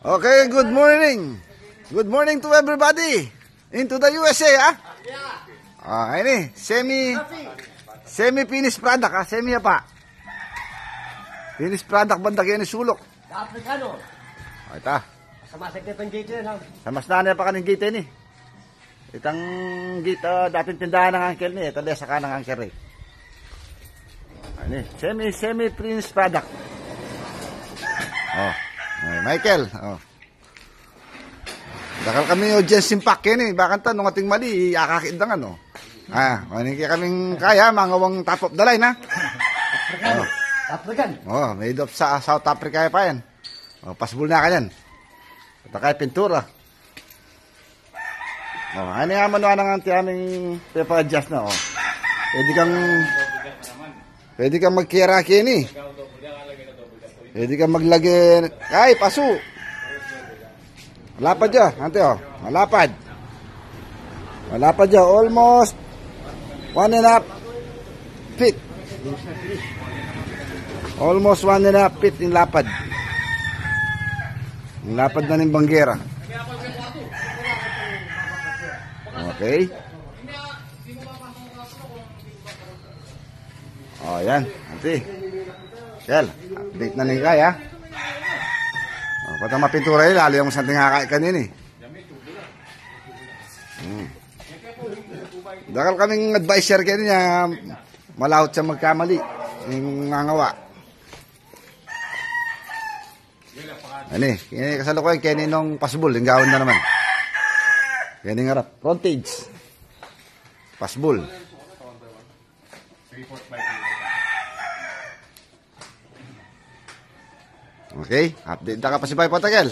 Okay, good morning. Good morning to everybody into the USA, ha? Ini, semi-finished product, ha? Semi pa. Finished product banda kayo ni sulok. Afrikano. Ito. Samasag na itong gate yan, ha? Samasdan na pa ka ng gate ni. Itang gate, dating tindahan ng uncle ni. Ito sa kanang uncle Ray. Ini, semi-finished product. Michael, dakal kami audience impact yan eh. Bakit tanong ating mali, akakidang ano. Maning kaming kaya, mangawang top of the line, ha? African. Made of sa South Africa pa yan. Possible na ka yan. Ito kaya pintura. Ano nga manuan ng aming pepa-adjust na, Pwede kang magkiraki ni. Pwede kang maglagay. Ay, paso. Malapad dyan. Ante, malapad. Malapad dyan. Almost 1.5 feet. Almost 1.5 feet yung lapad. Yung lapad na ng banggera. Okay. Yan. Ante. Shell, update na ni Kaya. Patang mapintura yun, lalo yung santing hakain kanini. Dakal kaming advisor kayo niya, malawot siya magkamali. Yung nangawa. Kini kasalukuyan, kini nung possible, yung gawin na naman. Kini nga rap, frontage. Possible. Okay, update na ka pa si Pai Patagal.